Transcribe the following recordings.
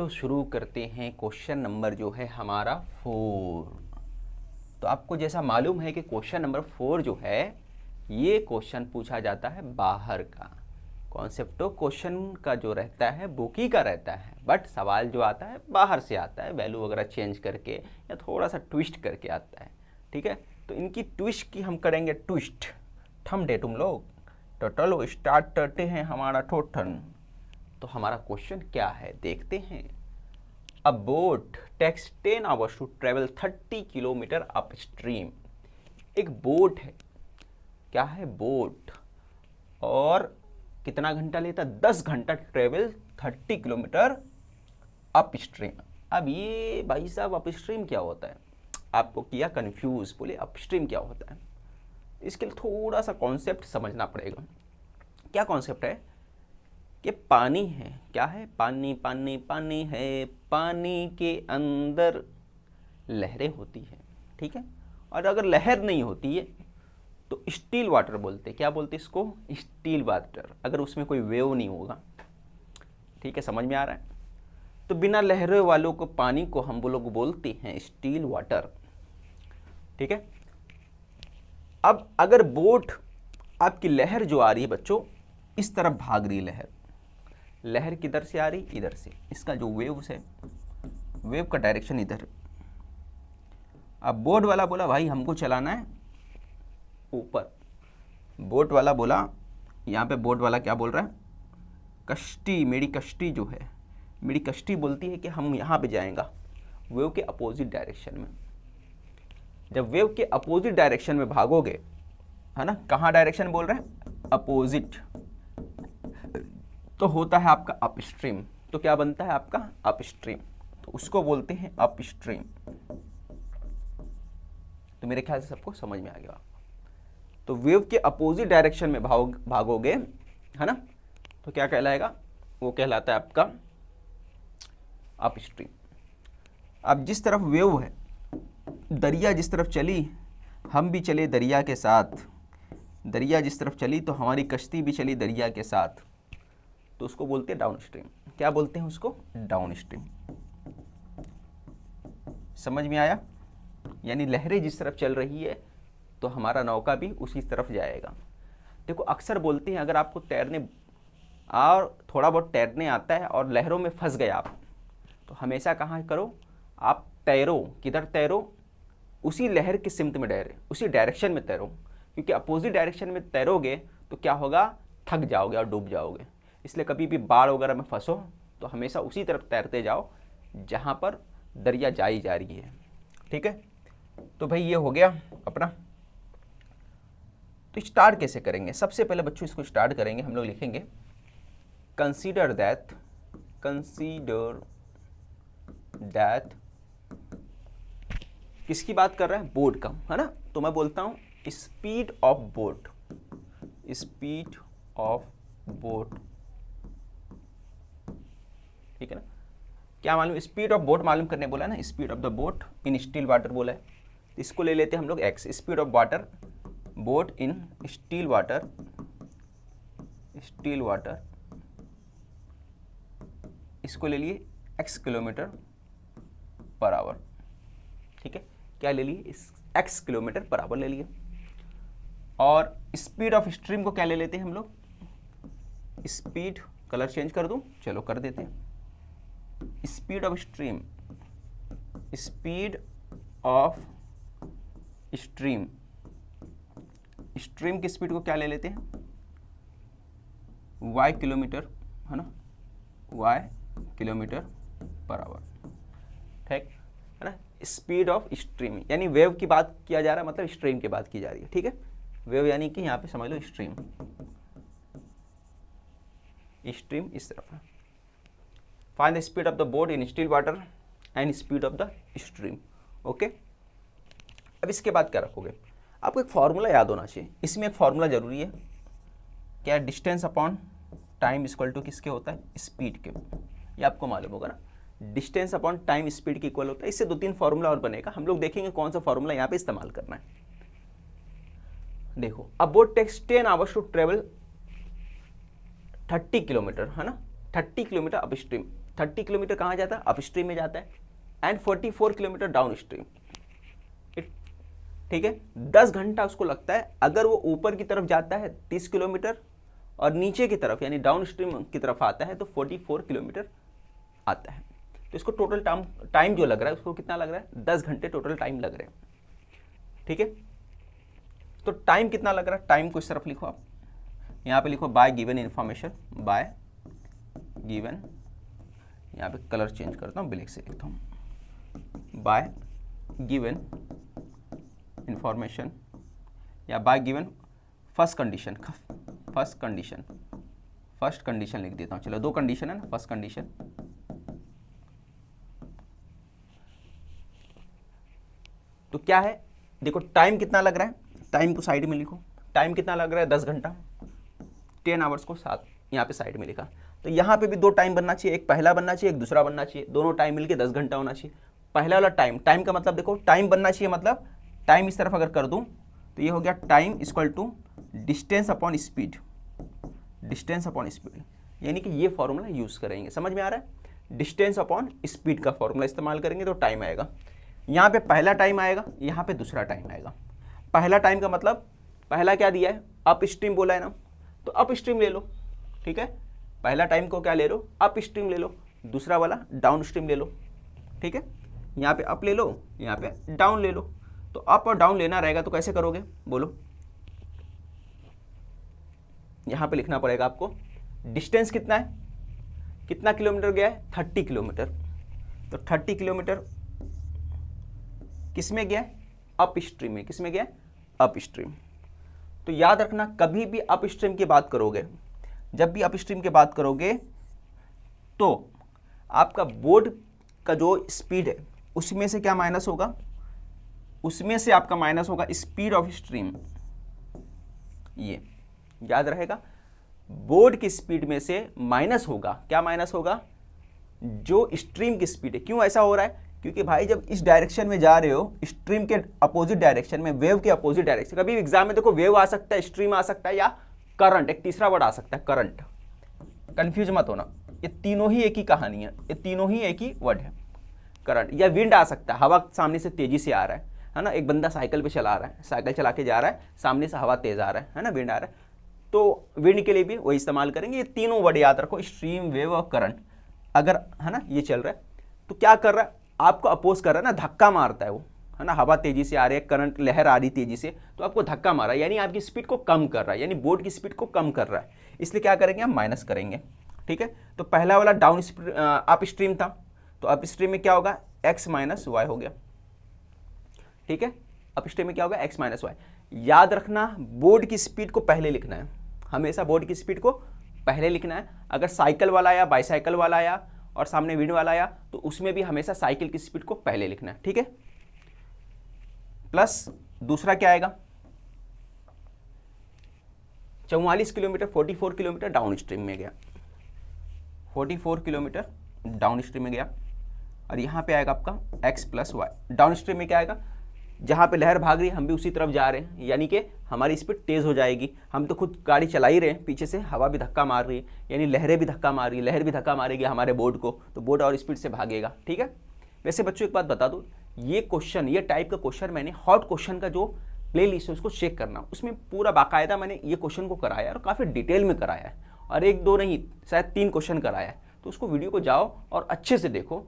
शुरू करते हैं क्वेश्चन नंबर जो है हमारा 4। तो आपको जैसा मालूम है कि क्वेश्चन नंबर 4 जो है ये क्वेश्चन पूछा जाता है बाहर का। कॉन्सेप्ट तो क्वेश्चन का जो रहता है बुक ही का रहता है, बट सवाल जो आता है बाहर से आता है, वैल्यू वगैरह चेंज करके या थोड़ा सा ट्विस्ट करके आता है। ठीक है, तो इनकी ट्विस्ट की हम करेंगे ट्विस्ट। थम दे तुम लोग, तो चलो स्टार्ट करते हैं हमारा टोटन। तो हमारा क्वेश्चन क्या है देखते हैं। A boat takes 10 hours to travel 30 kilometre upstream. एक बोट है, क्या है बोट, और कितना घंटा लेता, 10 घंटा ट्रेवल 30 किलोमीटर अपस्ट्रीम। अब ये भाई साहब अपस्ट्रीम क्या होता है, आपको किया कंफ्यूज, बोले अपस्ट्रीम क्या होता है। इसके लिए थोड़ा सा कॉन्सेप्ट समझना पड़ेगा। क्या कॉन्सेप्ट है कि पानी है, क्या है, पानी पानी पानी है, पानी के अंदर लहरें होती है। ठीक है, और अगर लहर नहीं होती है तो स्टील वाटर बोलते, क्या बोलते इसको, स्टील वाटर, अगर उसमें कोई वेव नहीं होगा। ठीक है, समझ में आ रहा है। तो बिना लहरों वालों को पानी को हम लोग बोलते हैं स्टील वाटर। ठीक है, अब अगर बोट आपकी लहर जो आ रही है बच्चों, इस तरफ भाग रही है लहर किधर से आ रही, इधर से, इसका जो वेव्स है, वेव का डायरेक्शन इधर। अब बोट वाला बोला भाई हमको चलाना है ऊपर। बोट वाला बोला, यहाँ पे बोट वाला क्या बोल रहा है, कश्ती, मेरी कश्ती जो है, मेरी कश्ती बोलती है कि हम यहाँ पे जाएंगा वेव के अपोजिट डायरेक्शन में। जब वेव के अपोजिट डायरेक्शन में भागोगे, है ना, कहाँ डायरेक्शन बोल रहे हैं, अपोजिट, तो होता है आपका अपस्ट्रीम। तो क्या बनता है आपका अपस्ट्रीम, तो उसको बोलते हैं अपस्ट्रीम। तो मेरे ख्याल से सबको समझ में आ गया। तो वेव के अपोजिट डायरेक्शन में भागोगे, है ना, तो क्या कहलाएगा, वो कहलाता है आपका अपस्ट्रीम। अब जिस तरफ वेव है, दरिया जिस तरफ चली, हम भी चले दरिया के साथ, दरिया जिस तरफ चली तो हमारी कश्ती भी चली दरिया के साथ, तो उसको बोलते हैं डाउन स्ट्रीम। क्या बोलते हैं उसको, डाउन स्ट्रीम। समझ में आया, यानी लहरें जिस तरफ चल रही है तो हमारा नौका भी उसी तरफ जाएगा। देखो अक्सर बोलते हैं अगर आपको तैरने और थोड़ा बहुत तैरने आता है और लहरों में फंस गए आप, तो हमेशा कहाँ करो, आप तैरो, किधर तैरो, उसी लहर की सिमत में तैरो, उसी डायरेक्शन में तैरो, क्योंकि अपोजिट डायरेक्शन में तैरोगे तो क्या होगा, थक जाओगे और डूब जाओगे। इसलिए कभी भी बाढ़ वगैरह में फंसो तो हमेशा उसी तरफ तैरते जाओ जहाँ पर दरिया जाई जा रही है। ठीक है, तो भाई ये हो गया अपना। तो स्टार्ट कैसे करेंगे, सबसे पहले बच्चों इसको स्टार्ट करेंगे, हम लोग लिखेंगे कंसीडर दैट, कंसीडर दैट, किसकी बात कर रहा है, बोट का, है ना। तो मैं बोलता हूँ speed of boat, speed of boat. ठीक है ना, क्या मालूम, स्पीड ऑफ बोट मालूम करने बोला है ना, speed of the boat in still water बोला है, इसको ले लेते हैं हम लोग x, speed of water, boat in still water, still water, इसको ले लिए एक्स किलोमीटर पर आवर। ठीक है, क्या ले लिए, एक्स किलोमीटर पर आवर ले लिए। और स्पीड ऑफ स्ट्रीम को क्या ले लेते हैं हम लोग, स्पीड, कलर चेंज कर दूं, चलो कर देते हैं, speed of stream, speed of stream, stream की स्पीड को क्या ले लेते हैं, y किलोमीटर, है ना, y किलोमीटर पर आवर। ठीक है ना, स्पीड ऑफ स्ट्रीम, यानी वेव की बात किया जा रहा है, मतलब स्ट्रीम की बात की जा रही है। ठीक है, वेव यानी कि यहाँ पे समझ लो स्ट्रीम, स्ट्रीम इस तरफ है। Find the speed of the boat in still water and speed of the stream. Okay, अब इसके बाद क्या रखोगे, आपको एक फार्मूला याद होना चाहिए, इसमें एक फार्मूला जरूरी है, क्या, distance upon time equal to किसके होता है, स्पीड के। ये आपको मालूम होगा ना, डिस्टेंस अपॉन टाइम स्पीड के इक्वल होता है। इससे 2-3 फार्मूला और बनेगा, हम लोग देखेंगे कौन सा फार्मूला यहाँ पे इस्तेमाल करना है। देखो, अब boat takes 10 hours to travel 30 kilometre, है ना, 30 किलोमीटर अपस्ट्रीम, 30 किलोमीटर कहाँ जाता है, अप स्ट्रीम में जाता है, एंड 44 किलोमीटर डाउन स्ट्रीम। ठीक है, 10 घंटा उसको लगता है। अगर वो ऊपर की तरफ जाता है 30 किलोमीटर और नीचे की तरफ यानी डाउन स्ट्रीम की तरफ आता है तो 44 किलोमीटर आता है। तो इसको टोटल टाइम जो लग रहा है उसको कितना लग रहा है, 10 घंटे टोटल टाइम लग रहे हैं। ठीक है, तो टाइम कितना लग रहा है, टाइम को इस तरफ लिखो आप, यहाँ पे लिखो bye given information, bye given, यहाँ पे कलर चेंज करता हूँ, ब्लैक से लिखता हूँ, बाय गिवन इंफॉर्मेशन या bye given first condition, first condition लिख देता हूँ। चलो 2 कंडीशन है ना, फर्स्ट कंडीशन, तो क्या है, देखो टाइम कितना लग रहा है, टाइम को साइड में लिखो, टाइम कितना लग रहा है 10 घंटा, 10 आवर्स को 7 यहाँ पे साइड में लिखा। तो यहाँ पे भी 2 टाइम बनना चाहिए, एक पहला बनना चाहिए, एक दूसरा बनना चाहिए, दोनों टाइम मिलके 10 घंटा होना चाहिए। पहला वाला टाइम का मतलब देखो, टाइम बनना चाहिए, मतलब टाइम इस तरफ अगर कर दूं तो ये हो गया time equal to distance upon speed, distance upon speed, यानी कि ये फॉर्मूला यूज करेंगे। समझ में आ रहा है, डिस्टेंस अपॉन स्पीड का फॉर्मूला इस्तेमाल करेंगे तो टाइम आएगा। यहाँ पे पहला टाइम आएगा, यहाँ पे दूसरा टाइम आएगा। पहला टाइम का मतलब, पहला क्या दिया है, अप स्ट्रीम बोला है ना, तो अप स्ट्रीम ले लो। ठीक है, पहला टाइम को क्या ले लो, अप स्ट्रीम ले लो, दूसरा वाला डाउन स्ट्रीम ले लो। ठीक है, यहाँ पे अप ले लो, यहाँ पे डाउन ले लो। तो अप और डाउन लेना रहेगा तो कैसे करोगे बोलो, यहाँ पे लिखना पड़ेगा आपको, डिस्टेंस कितना है, कितना किलोमीटर गया है, 30 किलोमीटर। तो 30 किलोमीटर किस में गया है, अप स्ट्रीम में। किस में गया है, अप स्ट्रीम। तो याद रखना, कभी भी अप स्ट्रीम की बात करोगे, जब भी अप स्ट्रीम की बात करोगे तो आपका बोर्ड का जो स्पीड है उसमें से क्या माइनस होगा, उसमें से आपका माइनस होगा स्पीड ऑफ स्ट्रीम। ये याद रहेगा, बोर्ड की स्पीड में से माइनस होगा, क्या माइनस होगा, जो स्ट्रीम की स्पीड है। क्यों ऐसा हो रहा है, क्योंकि भाई जब इस डायरेक्शन में जा रहे हो, स्ट्रीम के अपोजिट डायरेक्शन में, वेव के अपोजिट डायरेक्शन, कभी एग्जाम में देखो वेव आ सकता है, स्ट्रीम आ सकता है, या करंट, एक तीसरा वर्ड आ सकता है करंट, कंफ्यूज मत होना, ये तीनों ही एक ही कहानी है, ये तीनों ही एक ही वर्ड है। करंट या विंड आ सकता है, हवा सामने से तेजी से आ रहा है ना, एक बंदा साइकिल पे चला रहा है, साइकिल चला के जा रहा है, सामने से हवा तेज आ रहा है ना, विंड आ रहा है, तो विंड के लिए भी वही इस्तेमाल करेंगे। ये तीनों वर्ड याद रखो, स्ट्रीम, वेव और करंट। अगर है ना ये चल रहा है तो क्या कर रहा है, आपको अपोज कर रहा है ना, धक्का मारता है वो, है ना, हवा तेजी से आ रही है, करंट लहर आ रही तेजी से, तो आपको धक्का मारा, यानी आपकी स्पीड को कम कर रहा है, यानी बोर्ड की स्पीड को कम कर रहा है। इसलिए क्या करेंगे, हम माइनस करेंगे। ठीक है, तो पहला वाला डाउन अप स्ट्रीम था, तो अप स्ट्रीम में क्या होगा, x माइनस वाई हो गया। ठीक है, अप स्ट्रीम में क्या होगा, x माइनस वाई। याद रखना, बोर्ड की स्पीड को पहले लिखना है, हमेशा बोर्ड की स्पीड को पहले लिखना है। अगर साइकिल वाला आया, बाईसाइकिल वाला आया और सामने विंड वाला आया, तो उसमें भी हमेशा साइकिल की स्पीड को पहले लिखना है। ठीक है, प्लस दूसरा क्या आएगा, 44 किलोमीटर, 44 किलोमीटर डाउन स्ट्रीम में गया, 44 किलोमीटर डाउन स्ट्रीम में गया। और यहाँ पे आएगा आपका x plus y. Downstream में क्या आएगा, जहाँ पे लहर भाग रही है हम भी उसी तरफ जा रहे हैं, यानी कि हमारी स्पीड तेज़ हो जाएगी। हम तो खुद गाड़ी चला ही रहे हैं, पीछे से हवा भी धक्का मार रही है, यानी लहरें भी धक्का मार रही है, लहर भी धक्का मारेगी हमारे बोर्ड को, तो बोर्ड और स्पीड से भागेगा। ठीक है, वैसे बच्चों एक बात बता दूँ, ये क्वेश्चन, ये टाइप का क्वेश्चन मैंने हॉट क्वेश्चन का जो प्ले लिस्ट है उसको चेक करना, उसमें पूरा बाकायदा मैंने ये क्वेश्चन को कराया और काफ़ी डिटेल में कराया है, और 1-2 नहीं शायद 3 क्वेश्चन कराया है। तो उसको वीडियो को जाओ और अच्छे से देखो,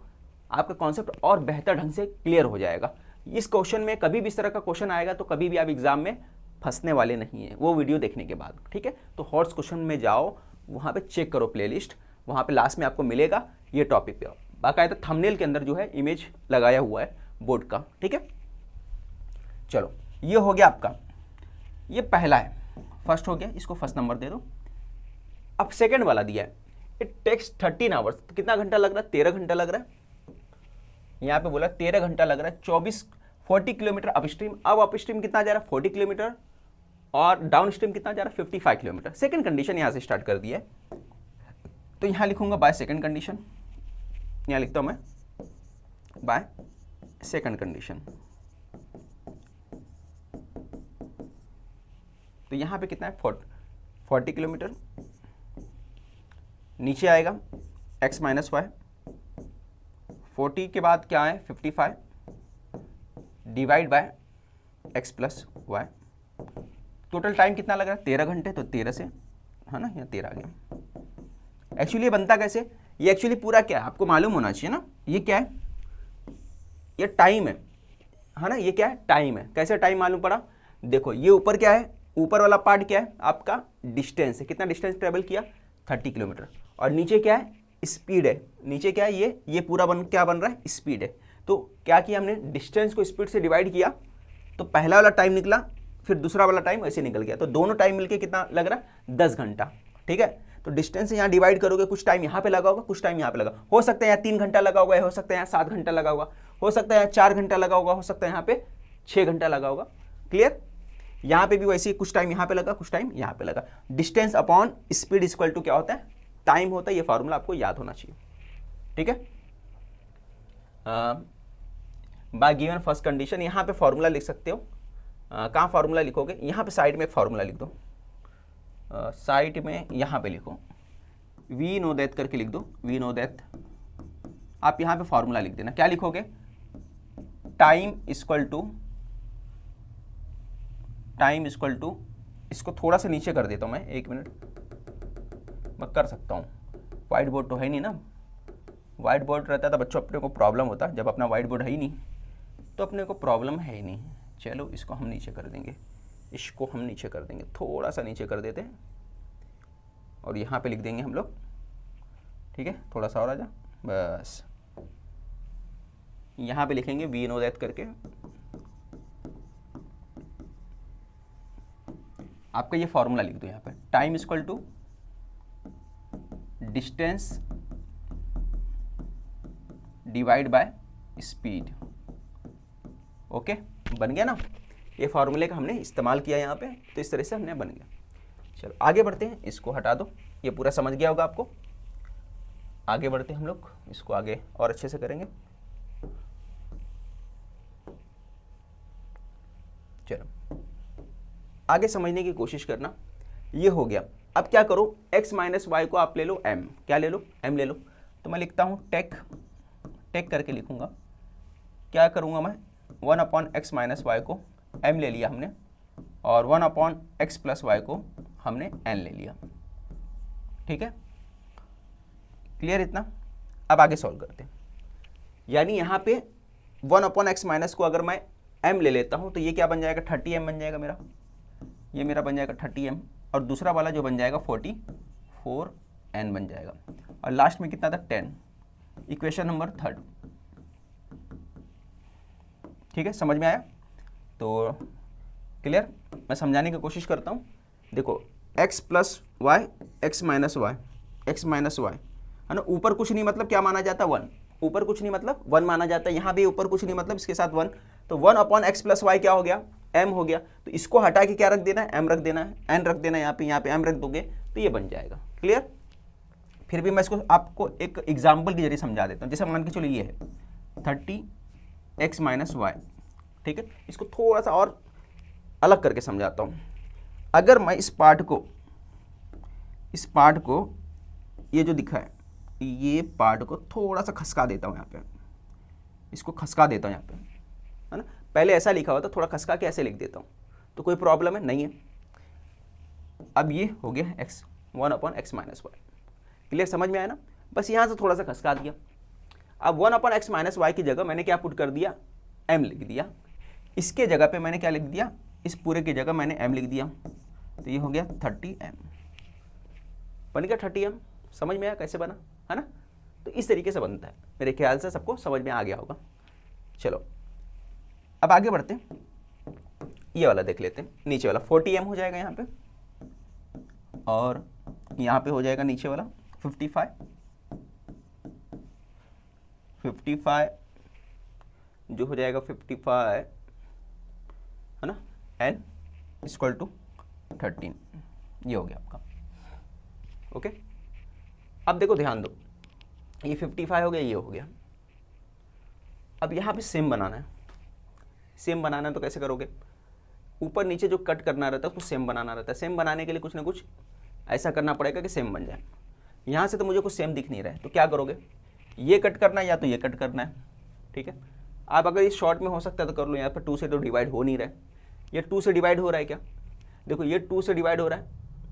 आपका कॉन्सेप्ट और बेहतर ढंग से क्लियर हो जाएगा। इस क्वेश्चन में कभी भी इस तरह का क्वेश्चन आएगा तो कभी भी आप एग्जाम में फंसने वाले नहीं हैं, वो वीडियो देखने के बाद। ठीक है, तो हॉट्स क्वेश्चन में जाओ, वहाँ पे चेक करो प्लेलिस्ट, वहाँ पे लास्ट में आपको मिलेगा ये टॉपिक पे, बाकायदा थंबनेल के अंदर जो है इमेज लगाया हुआ है बोर्ड का। ठीक है, चलो ये हो गया आपका, ये पहला है, फर्स्ट हो गया, इसको फर्स्ट नंबर दे दो। अब सेकेंड वाला दिया है, इट टेक्स 13 आवर्स, तो कितना घंटा लग रहा है, 13 घंटा लग रहा है। यहाँ पे बोला 13 घंटा लग रहा है, 40 किलोमीटर अप स्ट्रीम। अब अप स्ट्रीम कितना जा रहा है, 40 किलोमीटर, और डाउन स्ट्रीम कितना जा रहा है, 55 किलोमीटर। सेकंड कंडीशन यहाँ से स्टार्ट कर दिया है, तो यहाँ लिखूंगा बाय सेकंड कंडीशन, यहाँ लिखता हूँ मैं बाय सेकंड कंडीशन। तो यहाँ पे कितना है, 40 किलोमीटर, नीचे आएगा x माइनस वाई, 40 के बाद क्या है 55 divide by x plus y. Total time कितना लग रहा है 13 घंटे, तो 13 से है ना, यहाँ 13 आ गया। एक्चुअली ये बनता कैसे, ये एक्चुअली पूरा क्या है आपको मालूम होना चाहिए ना, ये क्या है, ये टाइम है ना, ये क्या है टाइम है। कैसे टाइम मालूम पड़ा, देखो ये ऊपर क्या है, ऊपर वाला पार्ट क्या है आपका डिस्टेंस है, कितना डिस्टेंस ट्रेवल किया 30 किलोमीटर, और नीचे क्या है स्पीड है, नीचे क्या है ये पूरा क्या बन रहा है स्पीड है। तो क्या किया हमने, डिस्टेंस को स्पीड से डिवाइड किया, तो पहला वाला टाइम निकला, फिर दूसरा वाला टाइम ऐसे निकल गया, तो दोनों टाइम मिलके कितना लग रहा है 10 घंटा। ठीक है, तो डिस्टेंस से यहाँ डिवाइड करोगे, कुछ टाइम यहाँ पे लगा होगा, कुछ टाइम यहाँ पे लगा, हो सकता है यहाँ 3 घंटा लगा होगा, हो सकता है यहाँ 7 घंटा लगा होगा, हो सकता है यहाँ 4 घंटा लगा होगा, हो सकता है यहाँ पे 6 घंटा लगा होगा। क्लियर, यहाँ पे भी वैसे ही कुछ टाइम यहाँ पे लगा, कुछ टाइम यहाँ पे लगा। Distance upon speed equal to क्या होता है, टाइम होता है। ये फॉर्मूला आपको याद होना चाहिए। ठीक है, बाय गिवन फर्स्ट कंडीशन, यहाँ पे फॉर्मूला लिख सकते हो। कहाँ फॉर्मूला लिखोगे, यहाँ पे साइड में एक फॉर्मूला लिख दो, साइड में यहाँ पे लिखो वी नो दैट करके लिख दो, वी नो दैट। आप यहाँ पे फॉर्मूला लिख देना, क्या लिखोगे, टाइम इक्वल टू, इसको थोड़ा सा नीचे कर देता हूँ मैं, 1 मिनट मैं कर सकता हूँ, वाइट बोर्ड तो है नहीं ना, वाइट बोर्ड रहता था बच्चों अपने को प्रॉब्लम होता, जब अपना वाइट बोर्ड है ही नहीं तो अपने को प्रॉब्लम है ही नहीं। चलो इसको हम नीचे कर देंगे, इसको हम नीचे कर देंगे, थोड़ा सा नीचे कर देते हैं, और यहाँ पे लिख देंगे हम लोग। ठीक है, थोड़ा सा और आ जा, बस यहाँ पे लिखेंगे वी नो दैट करके। आपका ये फॉर्मूला लिख दो यहाँ पे, time equal to distance divide by speed. Okay, बन गया ना, ये फॉर्मूले का हमने इस्तेमाल किया यहाँ पे, तो इस तरह से हमने बन गया। चलो आगे बढ़ते हैं, इसको हटा दो, ये पूरा समझ गया होगा आपको। आगे बढ़ते हैं हम लोग, इसको आगे और अच्छे से करेंगे। चलो आगे समझने की कोशिश करना, ये हो गया। अब क्या करो, x माइनस वाई को आप ले लो m, क्या ले लो m ले लो, तो मैं लिखता हूँ टेक करके लिखूंगा। क्या करूँगा मैं, 1 अपॉन एक्स माइनस वाई को m ले लिया हमने, और 1 अपॉन एक्स प्लस वाई को हमने n ले लिया। ठीक है, क्लियर इतना। अब आगे सॉल्व करते हैं, यानी यहाँ पे 1 अपॉन एक्स माइनस को अगर मैं m ले लेता हूँ तो ये क्या बन जाएगा 30m बन जाएगा मेरा, ये मेरा बन जाएगा 30m, और दूसरा वाला जो बन जाएगा 44n बन जाएगा, और लास्ट में कितना था 10। Equation number 3। ठीक है, समझ में आया तो क्लियर। मैं समझाने की कोशिश करता हूँ। देखो x plus y, x minus y, x minus y है ना, ऊपर कुछ नहीं मतलब क्या माना जाता है 1, ऊपर कुछ नहीं मतलब 1 माना जाता है, यहाँ भी ऊपर कुछ नहीं मतलब इसके साथ 1, तो 1 अपॉन एक्स प्लस वाई क्या हो गया m हो गया, तो इसको हटा के क्या रख देना है m रख देना है, n रख देना है, यहाँ पे m रख दोगे तो ये बन जाएगा। क्लियर, फिर भी मैं इसको आपको एक एग्जाम्पल के जरिए समझा देता हूँ। जैसे मान के चलो ये है 30x माइनस वाई, ठीक है, इसको थोड़ा सा और अलग करके समझाता हूँ। अगर मैं इस पार्ट को ये जो दिखा है, ये पार्ट को थोड़ा सा खसका देता हूँ यहाँ पे, इसको खसका देता हूँ यहाँ पे, है ना, पहले ऐसा लिखा हुआ था, थोड़ा खसका के ऐसे लिख देता हूँ, तो कोई प्रॉब्लम है नहीं है। अब ये हो गया x, 1 upon x minus y. Clear, समझ में आया ना, बस यहाँ से थोड़ा सा खसका दिया। अब 1 अपॉन एक्स माइनस वाई की जगह मैंने क्या पुट कर दिया, m लिख दिया। इसके जगह पे मैंने क्या लिख दिया, इस पूरे की जगह मैंने m लिख दिया, तो ये हो गया 30m, बन गया 30m। समझ में आया कैसे बना, है ना। तो इस तरीके से बनता है, मेरे ख्याल से सबको समझ में आ गया होगा। चलो अब आगे बढ़ते हैं, ये वाला देख लेते हैं। नीचे वाला 40m हो जाएगा यहाँ पे, और यहाँ पे हो जाएगा नीचे वाला 55 जो हो जाएगा 55 है ना, n इक्वल टू 13, ये हो गया आपका। ओके, अब देखो ध्यान दो, ये 55 हो गया, ये हो गया। अब यहाँ पे सेम बनाना है, सेम बनाना है तो कैसे करोगे, ऊपर नीचे जो कट करना रहता है उसको सेम बनाना रहता है। सेम बनाने के लिए कुछ ना कुछ ऐसा करना पड़ेगा कि सेम बन जाए। यहाँ से तो मुझे कुछ सेम दिख नहीं रहा है, तो क्या करोगे, ये कट करना है या तो ये कट करना है, ठीक है। आप अगर इस शॉर्ट में हो सकता है तो कर लो, यहाँ पर 2 से तो डिवाइड हो नहीं रहा है, ये 2 से डिवाइड हो रहा है क्या, देखो ये 2 से डिवाइड हो रहा है,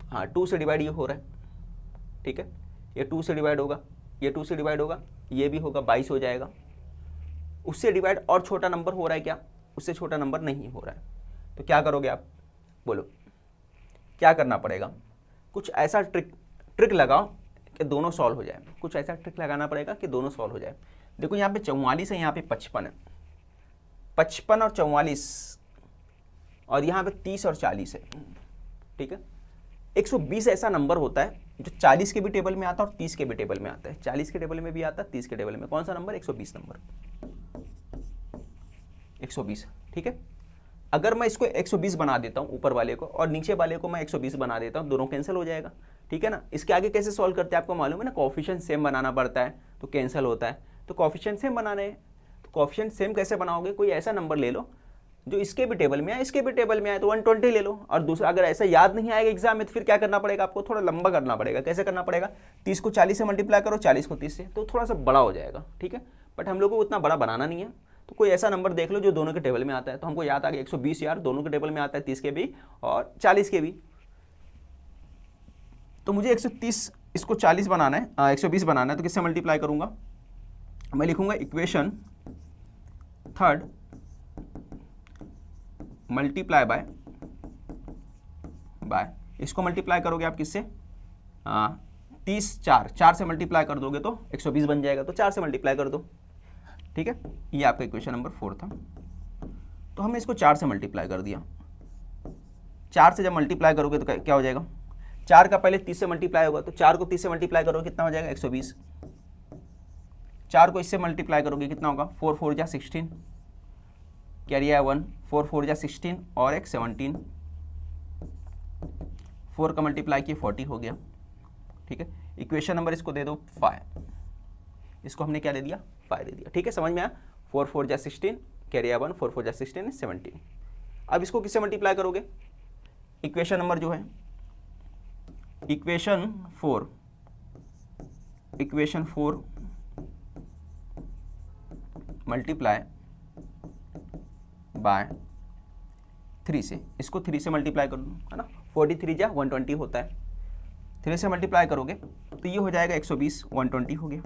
हाँ 2 से डिवाइड ये हो रहा है, ठीक है। ये 2 से डिवाइड होगा, ये 2 से डिवाइड होगा, ये भी होगा, 22 हो जाएगा। उससे डिवाइड और छोटा नंबर हो रहा है क्या, उससे छोटा नंबर नहीं हो रहा है, तो क्या करोगे आप, बोलो क्या करना पड़ेगा। कुछ ऐसा ट्रिक लगाओ कि दोनों सॉल्व हो जाए, कुछ ऐसा ट्रिक लगाना पड़ेगा कि दोनों सॉल्व हो जाए। देखो यहाँ पे 44 है, यहाँ पे 55 है, 55 और 44, और यहाँ पे 30 और 40 है, ठीक है। 120 ऐसा नंबर होता है जो 40 के भी टेबल में आता है और 30 के भी टेबल में आता है, 40 के टेबल में भी आता है, 30 के टेबल में। कौन सा नंबर, 120 नंबर, 120, ठीक है। अगर मैं इसको 120 बना देता हूँ ऊपर वाले को, और नीचे वाले को मैं 120 बना देता हूँ, दोनों कैंसिल हो जाएगा, ठीक है ना। इसके आगे कैसे सॉल्व करते हैं आपको मालूम है ना, कोएफिशिएंट सेम बनाना पड़ता है तो कैंसिल होता है। तो कोएफिशिएंट सेम बनाने हैं, तो कोएफिशिएंट सेम कैसे बनाओगे, कोई ऐसा नंबर ले लो जो इसके भी टेबल में आए, इसके भी टेबल में आए, तो 120 ले लो। और दूसरा, अगर ऐसा याद नहीं आएगा एग्जाम में, तो फिर क्या करना पड़ेगा आपको, थोड़ा लंबा करना पड़ेगा। कैसे करना पड़ेगा, 30 को 40 से मल्टीप्लाई करो, 40 को 30 से, तो थोड़ा सा बड़ा हो जाएगा, ठीक है। बट हम लोग को उतना बड़ा बनाना नहीं है, तो कोई ऐसा नंबर देख लो जो दोनों के टेबल में आता है। तो हमको याद आ गया 120 यार, दोनों के टेबल में आता है, 30 के भी और 40 के भी। तो मुझे 130 इसको 40 बनाना है, 120 बनाना है, तो किससे मल्टीप्लाई करूंगा, मैं लिखूंगा इक्वेशन थर्ड मल्टीप्लाई बाय, इसको मल्टीप्लाई करोगे आप किससे, 30 4 से मल्टीप्लाई कर दोगे तो 120 बन जाएगा, तो 4 से मल्टीप्लाई कर दो, ठीक है। ये आपका इक्वेशन नंबर 4 था। तो हमने इसको 4 से मल्टीप्लाई कर दिया। 4 से जब मल्टीप्लाई करोगे तो क्या हो जाएगा, 4 का पहले 30 से मल्टीप्लाई होगा, तो 4 को 30 से मल्टीप्लाई करोगे कितना हो जाएगा, 120। 4 को इससे मल्टीप्लाई करोगे कितना होगा, 4 4 जा 16, कैरी आया 1, 4 4 जा 16 और एक 17, 4 का मल्टीप्लाई किए 40 हो गया, ठीक है। इक्वेशन नंबर इसको दे दो 5, इसको हमने क्या दे दिया, 5 दे दिया, ठीक है। समझ में आया, 4 4 जा 16, कैरी आया 1, 4 4 जा 16 17। अब इसको किससे मल्टीप्लाई करोगे, इक्वेशन नंबर जो है इक्वेशन 4 मल्टीप्लाई बाय 3 से, इसको 3 से मल्टीप्लाई कर दो, है ना, 43 जा 120 होता है, 3 से मल्टीप्लाई करोगे तो ये हो जाएगा 120, 120 हो गया।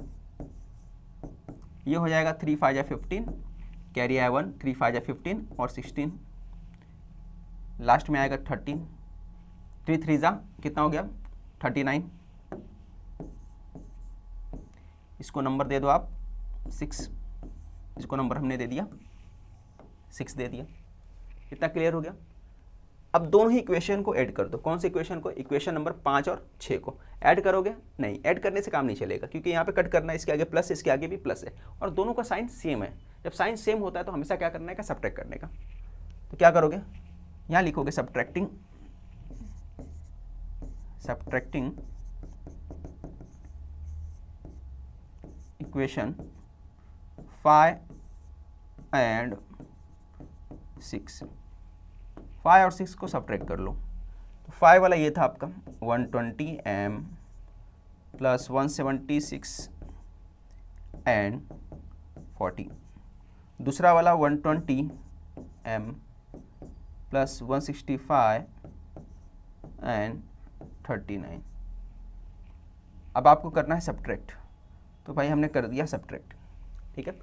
ये हो जाएगा 3 5 जा 15, कैरी आया 1, 3 5 जा 15 और 16, लास्ट में आएगा 13, 3 3 जा कितना हो गया 39, इसको नंबर दे दो आप 6, इसको नंबर हमने दे दिया 6 दे दिया। इतना क्लियर हो गया। अब दोनों ही इक्वेशन को ऐड कर दो। कौन सी इक्वेशन को, इक्वेशन नंबर 5 और 6 को ऐड करोगे, नहीं ऐड करने से काम नहीं चलेगा, क्योंकि यहाँ पे कट करना है, इसके आगे प्लस, इसके आगे भी प्लस है, और दोनों का साइन सेम है। जब साइन सेम होता है तो हमेशा क्या करना है, क्या सब्ट्रैक्ट करने का। तो क्या करोगे, यहाँ लिखोगे सब्ट्रैक्टिंग इक्वेशन 5 एंड 6, 5 और 6 को सब्ट्रैक्ट कर लो। तो 5 वाला ये था आपका 120m प्लस 176 एंड 40, दूसरा वाला 120m प्लस 165 एंड 39। अब आपको करना है सब्ट्रैक्ट, तो भाई हमने कर दिया सब्ट्रैक्ट, ठीक है।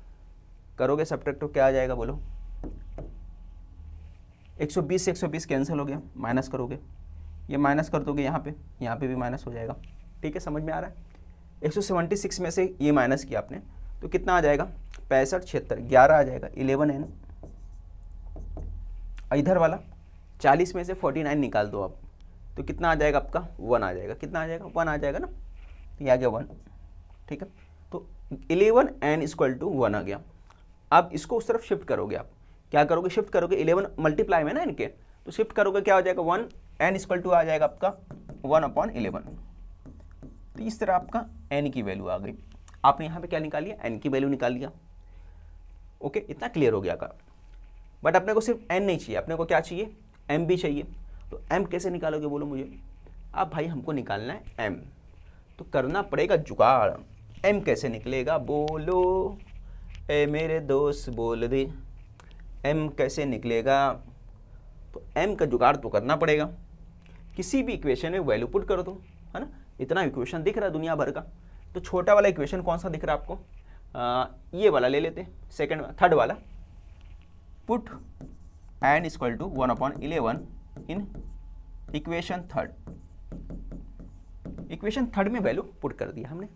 करोगे सब्ट्रैक्ट तो क्या आ जाएगा बोलो, 120 से 120 कैंसिल हो गया, माइनस करोगे, ये माइनस कर दोगे यहाँ पे भी माइनस हो जाएगा, ठीक है। समझ में आ रहा है, 176 में से ये माइनस किया आपने तो कितना आ जाएगा, 65 76 11 आ जाएगा, 11n। इधर वाला 40 में से 49 निकाल दो आप, तो कितना आ जाएगा आपका, 1 आ जाएगा, कितना आ जाएगा, 1 आ जाएगा ना, तो ये आ गया 1, ठीक है। तो 11n = 1 आ गया। अब इसको उस तरफ शिफ्ट करोगे, आप क्या करोगे, शिफ्ट करोगे, 11 मल्टीप्लाई में ना इनके, तो शिफ्ट करोगे क्या हो जाएगा, 1, n = आ जाएगा आपका 1/11। तो इस तरह आपका n की वैल्यू आ गई। आपने यहाँ पे क्या निकाल लिया, n की वैल्यू निकाल लिया, ओके। इतना क्लियर हो गया का। बट अपने को सिर्फ n नहीं चाहिए, अपने को क्या चाहिए, m भी चाहिए। तो m कैसे निकालोगे बोलो मुझे। अब भाई हमको निकालना है m, तो करना पड़ेगा जुगाड़। m कैसे निकलेगा बोलो, ए मेरे दोस्त बोल दे, m कैसे निकलेगा। तो m का जुगाड़ तो करना पड़ेगा, किसी भी इक्वेशन में वैल्यू पुट कर दो, है ना। इतना इक्वेशन दिख रहा है दुनिया भर का, तो छोटा वाला इक्वेशन कौन सा दिख रहा है आपको, ये वाला ले लेते हैं, थर्ड वाला। Put n equal to 1/11 in equation third. Equation third में वैल्यू पुट कर दिया हमने।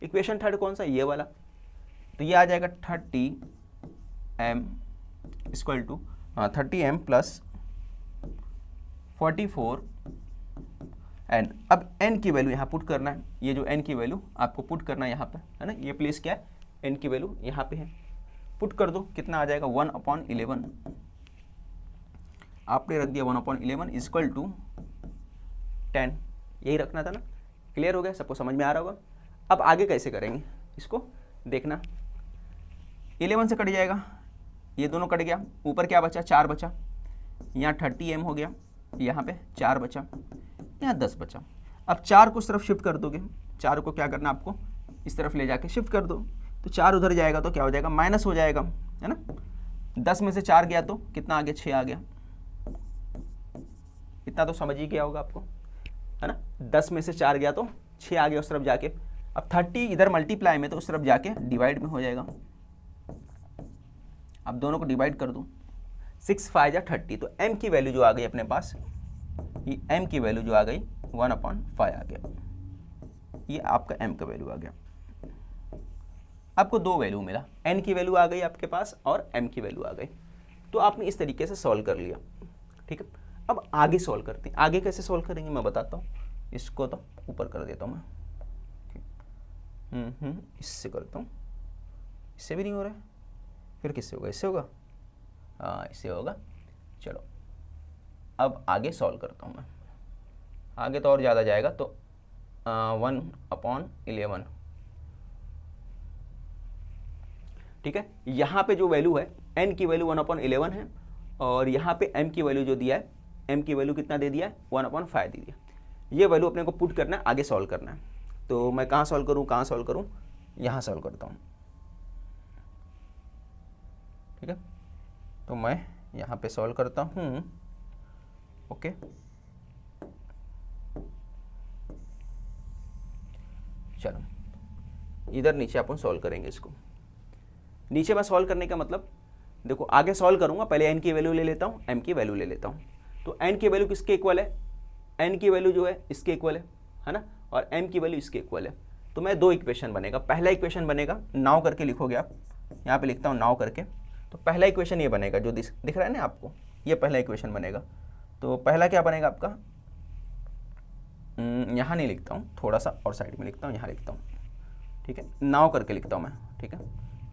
इक्वेशन थर्ड कौन सा, ये वाला, तो ये आ जाएगा 30m equal to 30m plus 44n। अब n की वैल्यू यहाँ पुट करना है, ये जो n की वैल्यू आपको पुट करना है यहाँ पे, है ना। ये प्लेस क्या है, n की वैल्यू यहाँ पे है, पुट कर दो, कितना आ जाएगा 1/11। आपने रख दिया 1/11 इक्वल टू 10, यही रखना था ना। क्लियर हो गया, सबको समझ में आ रहा होगा। अब आगे कैसे करेंगे इसको देखना, 11 से कट जाएगा, ये दोनों कट गया, ऊपर क्या बचा, 4 बचा, यहाँ 30m हो गया, यहाँ पे 4 बचा, यहाँ 10 बचा। अब 4 को इस तरफ शिफ्ट कर दोगे, 4 को क्या करना आपको, इस तरफ ले जाके शिफ्ट कर दो, तो 4 उधर जाएगा तो क्या हो जाएगा, माइनस हो जाएगा, है ना। 10 में से 4 गया तो कितना आ गया, 6 आ गया। इतना तो समझ ही गया होगा आपको, है ना। 10 में से 4 गया तो 6 आ गया उस तरफ जाके। अब 30 इधर मल्टीप्लाई में, तो उस तरफ जाके डिवाइड में हो जाएगा। अब दोनों को डिवाइड कर दो, 6 5 या 30, तो m की वैल्यू जो आ गई अपने पास, ये m की वैल्यू जो आ गई 1/5 आ गया। ये आपका m का वैल्यू आ गया। आपको दो वैल्यू मिला, n की वैल्यू आ गई आपके पास और m की वैल्यू आ गई। तो आपने इस तरीके से सॉल्व कर लिया, ठीक है। अब आगे सॉल्व करते हैं, आगे कैसे सॉल्व करेंगे मैं बताता हूँ। इसको तो ऊपर कर देता हूँ मैं, इससे करता हूँ, इससे भी नहीं हो रहा है, फिर किससे होगा, इससे होगा, हाँ इससे होगा। चलो अब आगे सॉल्व करता हूँ मैं, आगे तो और ज़्यादा जाएगा, तो 1/11, ठीक है। यहाँ पे जो वैल्यू है n की वैल्यू 1/11 है, और यहाँ पे m की वैल्यू जो दिया है, m की वैल्यू कितना दे दिया है, 1/5 दे दिया। ये वैल्यू अपने को पुट करना है, आगे सॉल्व करना है। तो मैं कहाँ सॉल्व करूँ, यहाँ सॉल्व करता हूँ, ठीक है। तो मैं यहाँ पे सॉल्व करता हूँ, ओके। चलो इधर नीचे अपन सॉल्व करेंगे इसको। नीचे मैं सॉल्व करने का मतलब, देखो आगे सॉल्व करूंगा, पहले n की वैल्यू ले लेता हूँ, m की वैल्यू ले लेता हूँ। तो n की वैल्यू किसके इक्वल है, n की वैल्यू जो है इसके इक्वल है ना, और m की वैल्यू इसके इक्वल है। तो मैं दो इक्वेशन बनेगा, पहला इक्वेशन बनेगा, नाव करके लिखोगे आप, यहाँ पे लिखता हूँ नाव करके। तो पहला इक्वेशन ये बनेगा जो दिख रहा है ना आपको, ये पहला इक्वेशन बनेगा। तो पहला क्या बनेगा आपका, यहाँ नहीं लिखता हूँ, थोड़ा सा और साइड में लिखता हूँ, यहाँ लिखता हूँ, ठीक है। नाव करके लिखता हूँ मैं, ठीक है।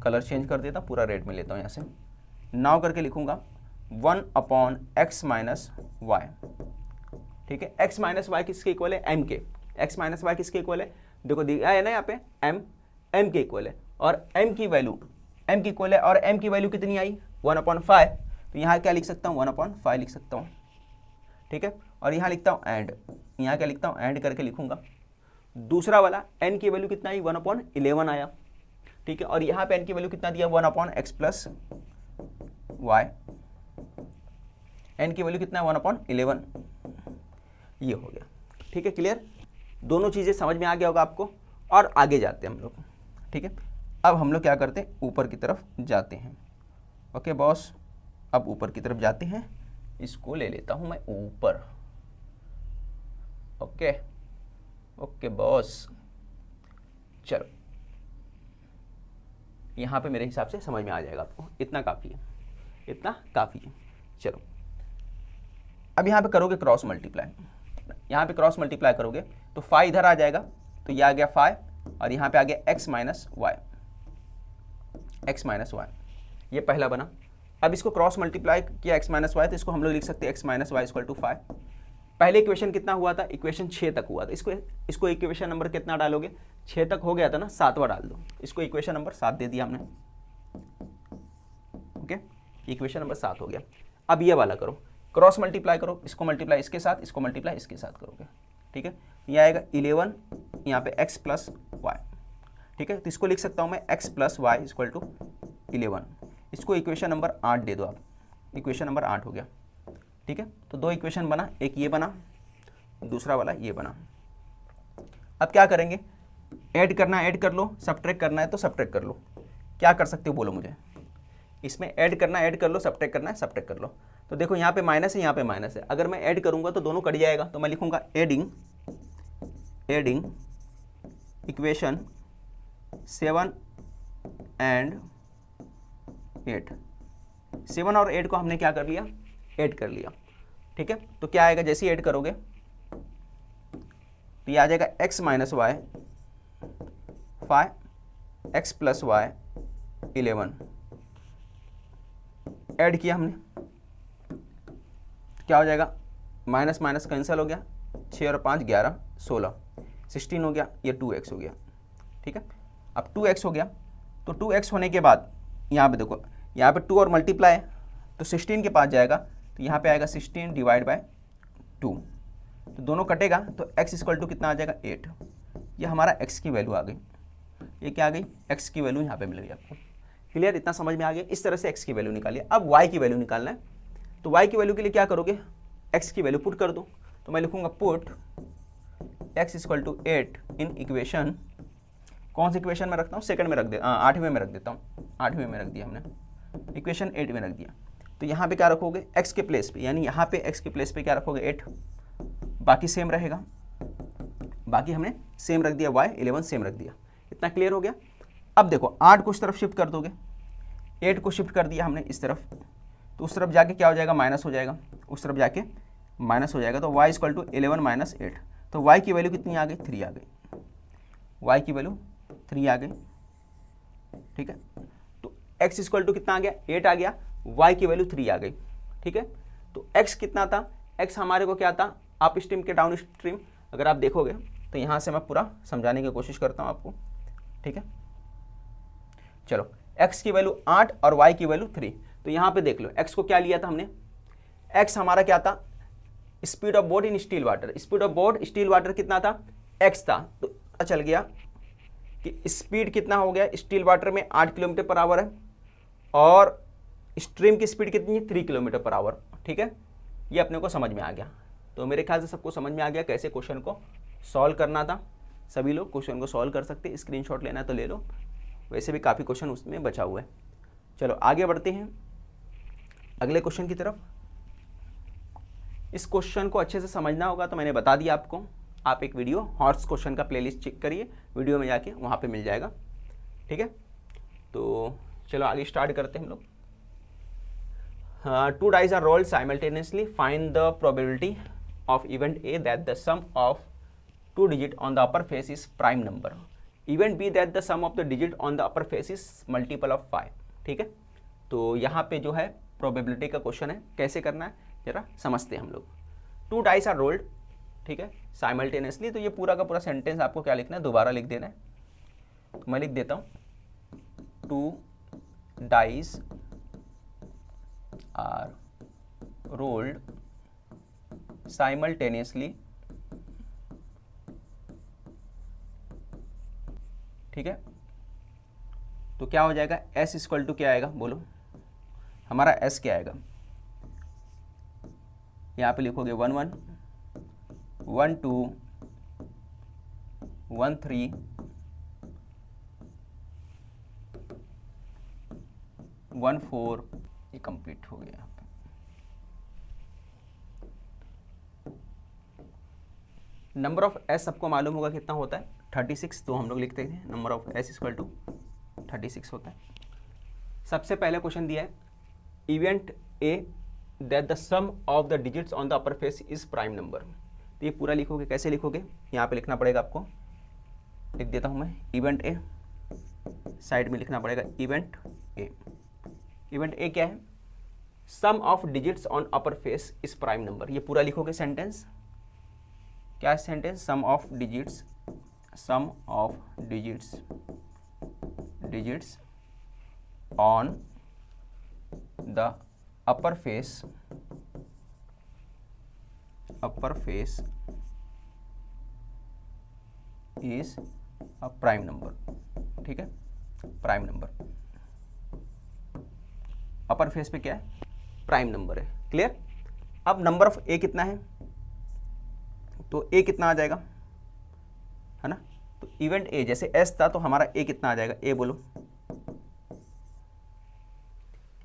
कलर चेंज कर देता हूँ, पूरा रेड में लेता हूँ यहाँ से। नाव करके लिखूंगा 1/x - y, ठीक है। x - y किसके इक्वल है, m के। x - y किसके इक्वल है, देखो दिया है ना यहाँ पे, m के इक्वल है, और m की वैल्यू m की इक्वल है, और m की वैल्यू कितनी आई 1/5। तो यहाँ क्या लिख सकता हूँ, 1/5 लिख सकता हूँ, ठीक है। और यहाँ लिखता हूँ एंड, यहाँ क्या लिखता हूँ, एंड करके लिखूंगा। दूसरा वाला n की वैल्यू कितना आई, 1/11 आया, ठीक है। और यहाँ पे n की वैल्यू कितना दिया, 1/x + y, n की वैल्यू कितना है 1/11, ये हो गया, ठीक है। क्लियर, दोनों चीज़ें समझ में आ गया होगा आपको। और आगे जाते हैं हम लोग, ठीक है। अब हम लोग क्या करते हैं, ऊपर की तरफ जाते हैं, ओके बॉस। अब ऊपर की तरफ जाते हैं, इसको ले लेता हूँ मैं ऊपर, ओके ओके बॉस। चलो यहाँ पे मेरे हिसाब से समझ में आ जाएगा आपको, इतना काफ़ी है, इतना काफ़ी है। चलो अब यहाँ पे करोगे क्रॉस मल्टीप्लाई, यहाँ पे क्रॉस मल्टीप्लाई करोगे तो 5 इधर आ जाएगा, तो ये आ गया 5, और यहाँ पे आ गया x - y, ये पहला बना। अब इसको क्रॉस मल्टीप्लाई किया x - y, तो इसको हम लोग लिख सकते हैं x - y = 5। पहले इक्वेशन कितना हुआ था, इक्वेशन 6 तक हुआ था। इसको इक्वेशन नंबर कितना डालोगे, 6 तक हो गया था ना, 7वां डाल दो। इसको इक्वेशन नंबर 7 दे दिया हमने, ओके। इक्वेशन नंबर 7 हो गया। अब ये वाला करो, क्रॉस मल्टीप्लाई करो, इसको मल्टीप्लाई इसके साथ, इसको मल्टीप्लाई इसके साथ करोगे, ठीक है। ये आएगा 11, यहाँ पे x + y, ठीक है, तो इसको लिख सकता हूँ मैं x plus y equal to 11। इसको इक्वेशन नंबर 8 दे दो आप, इक्वेशन नंबर 8 हो गया। ठीक है, तो दो इक्वेशन बना, एक ये बना, दूसरा वाला ये बना। अब क्या करेंगे, ऐड करना है ऐड कर लो, सब्ट्रैक्ट करना है तो सब्ट्रैक्ट कर लो। क्या कर सकते हो बोलो मुझे, इसमें ऐड करना है ऐड कर लो, सब्ट्रैक्ट करना है सब्ट्रैक्ट कर लो। तो देखो यहाँ पे माइनस है, यहाँ पे माइनस है, अगर मैं ऐड करूँगा तो दोनों कट जाएगा, तो मैं लिखूँगा एडिंग इक्वेशन 7 एंड 8। 7 और 8 को हमने क्या कर लिया, ऐड कर लिया। ठीक है, तो क्या आएगा, जैसे ही ऐड करोगे तो ये आ जाएगा x minus y 5, x plus y 11। Add किया हमने, क्या हो जाएगा, माइनस माइनस कैंसिल हो गया, 6 और 5 11, 16, 16 हो गया, ये 2x हो गया। ठीक है, अब 2x हो गया, तो 2x होने के बाद यहाँ पे देखो, यहाँ पे 2 और मल्टीप्लाई है तो 16 के पास जाएगा, तो यहाँ पे आएगा 16 डिवाइड बाय 2, तो दोनों कटेगा, तो x इक्वल टू कितना आ जाएगा 8। ये हमारा x की वैल्यू आ गई, ये क्या आ गई, x की वैल्यू यहाँ पे मिल गई आपको। क्लियर, इतना समझ में आ गया। इस तरह से x की वैल्यू निकालिए। अब y की वैल्यू निकालना है, तो y की वैल्यू के लिए क्या करोगे, x की वैल्यू पुट कर दो। तो मैं लिखूंगा put x equal to 8 in equation, कौन सी इक्वेशन में रखता हूँ, सेकंड में रख दे, 8वें में रख देता हूँ, 8वें में रख दिया हमने, इक्वेशन 8 में रख दिया। तो यहाँ पे क्या रखोगे, x के प्लेस पे, यानी यहाँ पे x के प्लेस पे क्या रखोगे 8, बाकी सेम रहेगा, बाकी हमने सेम रख दिया, y 11 सेम रख दिया। इतना क्लियर हो गया। अब देखो 8 को उस तरफ शिफ्ट कर दोगे, 8 को शिफ्ट कर दिया हमने इस तरफ, तो उस तरफ जाके क्या हो जाएगा, माइनस हो जाएगा, उस तरफ जाके माइनस हो जाएगा, तो y इक्वल टू 11 माइनस 8। तो y की वैल्यू कितनी आ गई, 3 आ गई, y की वैल्यू 3 आ गई। ठीक है, तो x इक्वल टू कितना आ गया, 8 आ गया, y की वैल्यू 3 आ गई। ठीक है, तो x कितना था, x हमारे को क्या था, अप स्ट्रीम के डाउन स्ट्रीम। अगर आप देखोगे तो यहाँ से मैं पूरा समझाने की कोशिश करता हूँ आपको। ठीक है, चलो x की वैल्यू 8 और y की वैल्यू 3। तो यहाँ पे देख लो x को क्या लिया था हमने, x हमारा क्या था, speed of boat in still water. Speed of boat still water कितना था, x था, तो पता चल गया कि स्पीड कितना हो गया, स्टील वाटर में 8 किलोमीटर पर आवर है और स्ट्रीम की स्पीड कितनी है, 3 किलोमीटर पर आवर। ठीक है, ये अपने को समझ में आ गया। तो मेरे ख्याल से सबको समझ में आ गया कैसे क्वेश्चन को सॉल्व करना था। सभी लोग क्वेश्चन को सॉल्व कर सकते हैं, स्क्रीनशॉट लेना है तो ले लो, वैसे भी काफ़ी क्वेश्चन उसमें बचा हुआ है। चलो आगे बढ़ते हैं अगले क्वेश्चन की तरफ। इस क्वेश्चन को अच्छे से समझना होगा तो मैंने बता दिया आपको, आप एक वीडियो हॉर्स क्वेश्चन का प्लेलिस्ट चेक करिए, वीडियो में जाके वहाँ पे मिल जाएगा। ठीक है, तो चलो आगे स्टार्ट करते हैं हम लोग। 2 dice are rolled simultaneously. Find the probability of event A that the sum of 2 digit on the upper face is prime number. Event B that the sum of the digit on the upper face is multiple of 5. ठीक है, तो यहाँ पे जो है probability का question है, कैसे करना है जरा समझते हैं हम लोग। 2 dice are rolled, ठीक है, साइमल्टेनियसली। तो ये पूरा का पूरा सेंटेंस आपको क्या लिखना है, दोबारा लिख देना है। तो मैं लिख देता हूँ 2 dice are rolled simultaneously, ठीक है, तो क्या हो जाएगा, s इक्वल टू क्या आएगा बोलो, हमारा s क्या आएगा, यहाँ पे लिखोगे 1 1 1 2 1 3 1 4, ये कंप्लीट हो गया। नंबर ऑफ एस सबको मालूम होगा कितना होता है, 36। तो हम लोग लिखते हैं number of S equal to 36 होता है। सबसे पहले क्वेश्चन दिया है event A that the sum of the digits on the upper face is prime number. तो ये पूरा लिखोगे, कैसे लिखोगे, यहाँ पे लिखना पड़ेगा आपको, लिख देता हूँ मैं इवेंट ए, साइड में लिखना पड़ेगा इवेंट ए। इवेंट ए क्या है, sum of digits on upper face is prime number. ये पूरा लिखोगे सेंटेंस, क्या है sentence, sum of digits on the upper face is prime number, ठीक है, प्राइम नंबर। अपर फेस पे क्या है, प्राइम नंबर है, क्लियर। अब नंबर ऑफ ए कितना है, तो ए कितना आ जाएगा, है ना, तो इवेंट ए जैसे एस था तो हमारा ए कितना आ जाएगा, ए बोलो,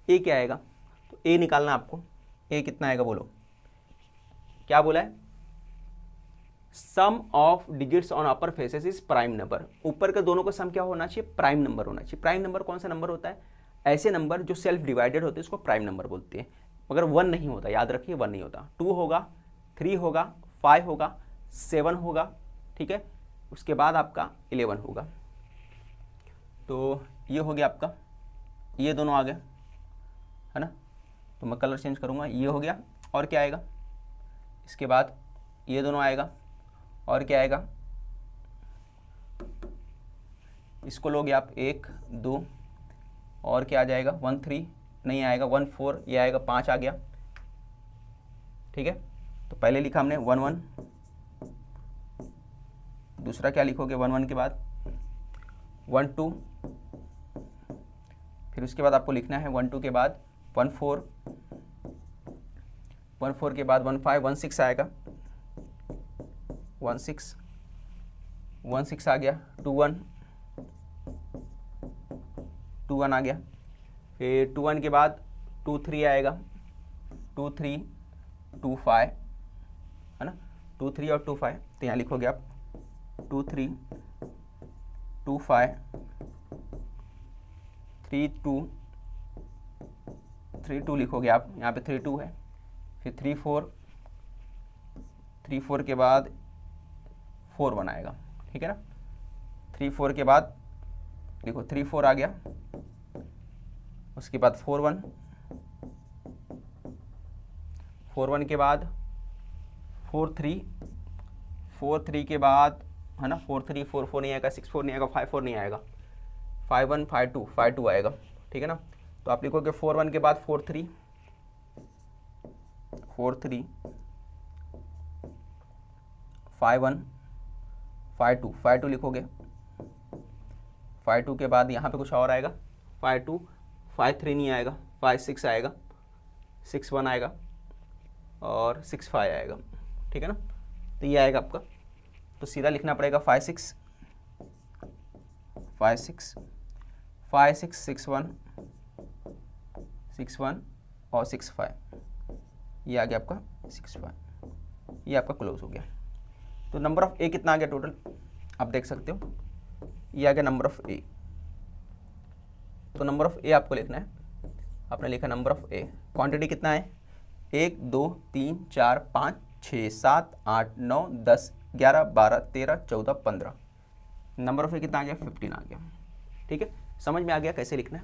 ए क्या आएगा, तो ए निकालना आपको, ए कितना आएगा बोलो, क्या बोला है, sum of digits on upper faces is prime number. ऊपर के दोनों का सम क्या होना चाहिए, प्राइम नंबर होना चाहिए। प्राइम नंबर कौन सा नंबर होता है, ऐसे नंबर जो सेल्फ डिवाइडेड होते हैं उसको प्राइम नंबर बोलते हैं। मगर 1 नहीं होता, याद रखिए 1 नहीं होता, 2 होगा, 3 होगा, 5 होगा, 7 होगा, ठीक है, उसके बाद आपका 11 होगा। तो ये हो गया आपका, ये दोनों आ गए, है ना, तो मैं कलर चेंज करूँगा, ये हो गया, और क्या आएगा, इसके बाद ये दोनों आएगा, और क्या आएगा, इसको लोगे आप 1 2, और क्या आ जाएगा 1 3 नहीं आएगा, 1 4, ये आएगा 5 आ गया, ठीक है। तो पहले लिखा हमने 1 1, दूसरा क्या लिखोगे 1 1 के बाद 1 2, फिर उसके बाद आपको लिखना है 1 2 के बाद 1 4, 1 4 के बाद 1 5, 1 6 आएगा, 1 6, 1 6 आ गया, 2 1, 2 1 आ गया, फिर 2 1 के बाद 2 3 आएगा, 2 3 2 5, है ना, 2 3 और 2 5, तो यहाँ लिखोगे आप 2 3 2 5 3 2 3 2 लिखोगे आप, यहाँ पे 3 2 है, फिर 3 4, 3 4 के बाद 4 1 आएगा, ठीक है ना, 3 4 के बाद देखो 3 4 आ गया, उसके बाद 4 1, 4 1 के बाद 4 3, 4 3 के बाद, है ना, 4 3 4 4 नहीं आएगा, 6 4 नहीं आएगा, 5 4 नहीं आएगा, 5 1 5 2 5 2 आएगा, ठीक है ना। तो आप लिखोगे 4 1 के बाद 4 3 4 3 5 1 5 2 5 2 लिखोगे, 5 2 के बाद यहाँ पे कुछ और आएगा, 5 2 5 3 नहीं आएगा, 5 6 आएगा, 6 1 आएगा, और 6 5 आएगा, ठीक है ना। तो ये आएगा आपका, तो सीधा लिखना पड़ेगा 5 6 5 6 5 6 6 1 6 1 और 6 5, ये आ गया आपका 6 5, ये आपका क्लोज हो गया। तो नंबर ऑफ ए कितना आ गया टोटल, आप देख सकते हो, ये आ गया नंबर ऑफ ए। तो नंबर ऑफ ए आपको लिखना है, आपने लिखा नंबर ऑफ ए, क्वांटिटी कितना है 1 2 3 4 5 6 7 8 9 10 11 12 13 14 15, नंबर ऑफ ए कितना आ गया 15 आ गया, ठीक है। समझ में आ गया कैसे लिखना है।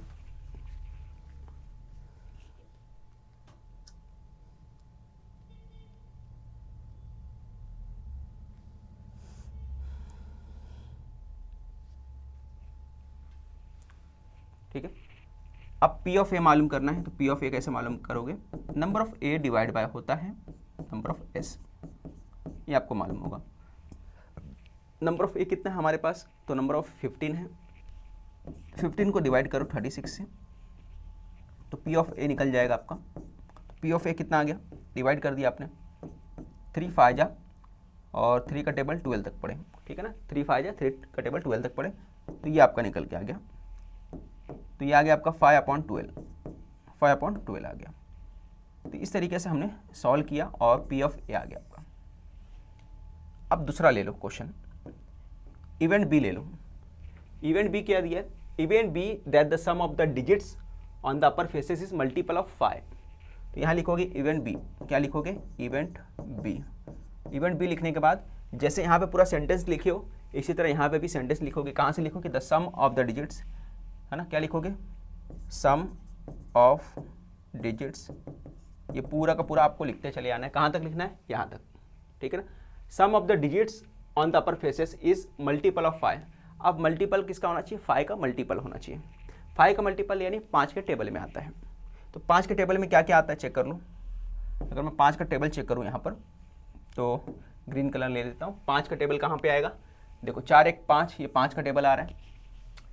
ठीक है, अब पी ऑफ ए मालूम करना है, तो पी ऑफ ए कैसे मालूम करोगे, number of A divide by होता है नंबर ऑफ एस, ये आपको मालूम होगा। नंबर ऑफ ए कितना है हमारे पास, तो नंबर ऑफ 15 है, 15 को डिवाइड करो 36 से, तो पी ऑफ ए निकल जाएगा आपका। तो पी ऑफ ए कितना आ गया, डिवाइड कर दिया आपने, 3 5 जा और 3 का टेबल 12 तक पड़े, ठीक है ना, 3 5 जा 3 का टेबल 12 तक पड़े, तो ये आपका निकल के आ गया। तो ये आ गया आपका 5/12 आ गया। तो इस तरीके से हमने सॉल्व किया और पी ऑफ ए आ गया आपका। अब दूसरा ले लो क्वेश्चन, इवेंट बी ले लो। इवेंट बी क्या दिया है, event B that the sum of the digits on the upper faces is multiple of 5। तो यहाँ लिखोगे इवेंट बी, क्या लिखोगे इवेंट बी। इवेंट बी लिखने के बाद जैसे यहाँ पे पूरा सेंटेंस लिखे हो, इसी तरह यहाँ पे भी सेंटेंस लिखोगे। कहाँ से लिखोगे, the sum of the digits, है ना, क्या लिखोगे सम ऑफ डिजिट्स, ये पूरा का पूरा आपको लिखते चले आना है। कहाँ तक लिखना है, यहाँ तक, ठीक है ना। Sum of the digits on the upper faces is multiple of 5। अब मल्टीपल किसका होना चाहिए, 5 का मल्टीपल होना चाहिए। 5 का मल्टीपल यानी 5 के टेबल में आता है। तो 5 के टेबल में क्या क्या आता है चेक कर लो। अगर मैं 5 का टेबल चेक करूँ यहाँ पर, तो ग्रीन कलर ले लेता हूँ। 5 का टेबल कहाँ पे आएगा, देखो 4 1 5, ये 5 का टेबल आ रहा है,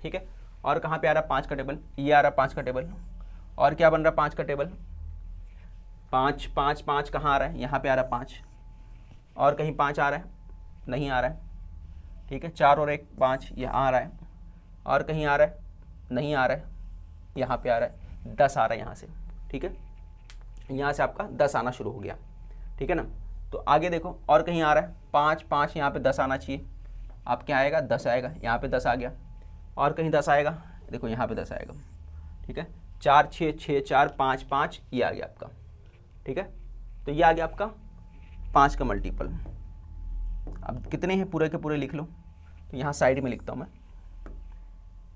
ठीक है। और कहाँ पे आ रहा है 5 का टेबल, ये आ रहा है 5 का टेबल। और क्या बन रहा है 5 का टेबल, 5 5 5 कहाँ आ रहा है, यहाँ पे आ रहा है 5। और कहीं 5 आ रहा है, नहीं आ रहा है, ठीक है। 4 और 1 5, यहाँ आ रहा है। और कहीं आ रहा है, नहीं आ रहा है, यहाँ पे आ रहा है। 10 आ रहा है यहाँ से, ठीक है। यहाँ से आपका 10 आना शुरू हो गया, ठीक है ना। तो आगे देखो, और कहीं आ रहा है 5 5, यहाँ पे 10 आना चाहिए, आप क्या आएगा 10 आएगा, यहाँ पे 10 आ गया। और कहीं 10 आएगा, देखो यहाँ पे 10 आएगा, ठीक है। 4 6 6 4 5 5, ये आ गया आपका, ठीक है। तो ये आ गया आपका 5 का मल्टीपल। अब कितने हैं पूरे के पूरे लिख लो। तो यहाँ साइड में लिखता हूँ मैं,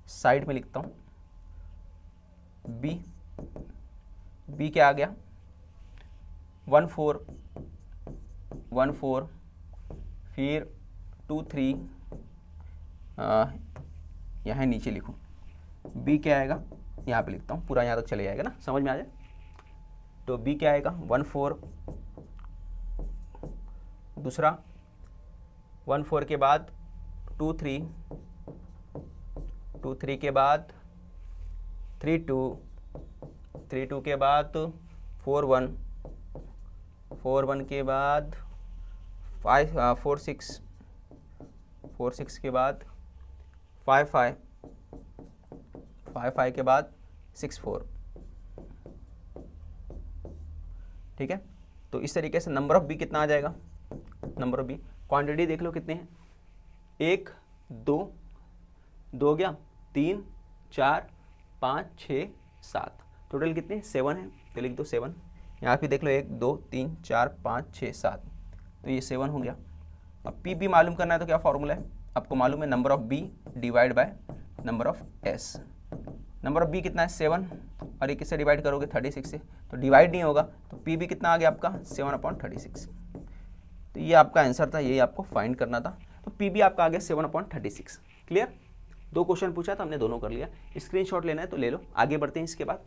साइड में लिखता हूँ बी क्या आ गया 1 4 1 4, फिर 2 3, यहाँ नीचे लिखूँ बी क्या आएगा, यहाँ पे लिखता हूँ, पूरा यहाँ तक चले जाएगा ना, समझ में आ जाए। तो बी क्या आएगा 1 4, दूसरा 1 4 के बाद 2 3, 2 3 के बाद 3 2, 3 2 के बाद 4 1, 4 1 के बाद 4 6, 4 6 के बाद 5 5, 5 5 के बाद 6 4, ठीक है। तो इस तरीके से नंबर ऑफ बी कितना आ जाएगा, नंबर ऑफ बी क्वांटिटी देख लो कितने हैं, 1 2 2 गया, 3 4 5 6 7, टोटल कितने 7 है, तो लिख दो 7। यहाँ पे देख लो 1 2 3 4 5 6 7, तो ये 7 हो गया। अब पी बी मालूम करना है तो क्या फॉर्मूला है, आपको मालूम है number of B divide by number of S. Number of B कितना है 7, और ये किससे डिवाइड करोगे 36 से, तो डिवाइड नहीं होगा, तो पी बी कितना आ गया आपका 7/36। तो ये आपका आंसर था, यही आपको फाइंड करना था। तो पी बी आपका आ गया 7/36। क्लियर, 2 क्वेश्चन पूछा था हमने, दोनों कर लिया। स्क्रीनशॉट लेना है तो ले लो, आगे बढ़ते हैं इसके बाद।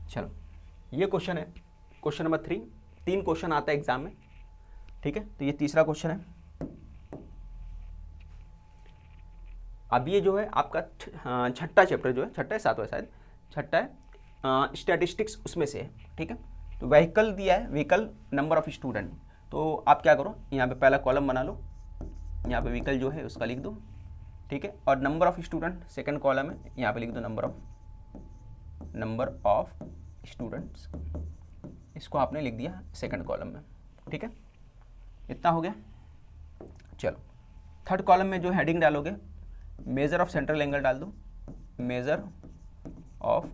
चलो ये क्वेश्चन है क्वेश्चन नंबर 3, 3 क्वेश्चन आता है एग्जाम में, ठीक है। तो ये तीसरा क्वेश्चन है। अब ये जो है आपका छठा चैप्टर जो है, छठा है 7वां शायद, छठा है स्टैटिस्टिक्स, उसमें से है, ठीक है। तो व्हीकल दिया है, व्हीकल नंबर ऑफ स्टूडेंट। तो आप क्या करो, यहाँ पे पहला कॉलम बना लो, यहाँ पे व्हीकल जो है उसका लिख दो, ठीक है। और number of student second column है, यहाँ पे लिख दो नंबर ऑफ स्टूडेंट्स, इसको आपने लिख दिया सेकंड कॉलम में, ठीक है। इतना हो गया। चलो थर्ड कॉलम में जो हेडिंग डालोगे, मेजर ऑफ सेंट्रल एंगल डाल दो, मेजर ऑफ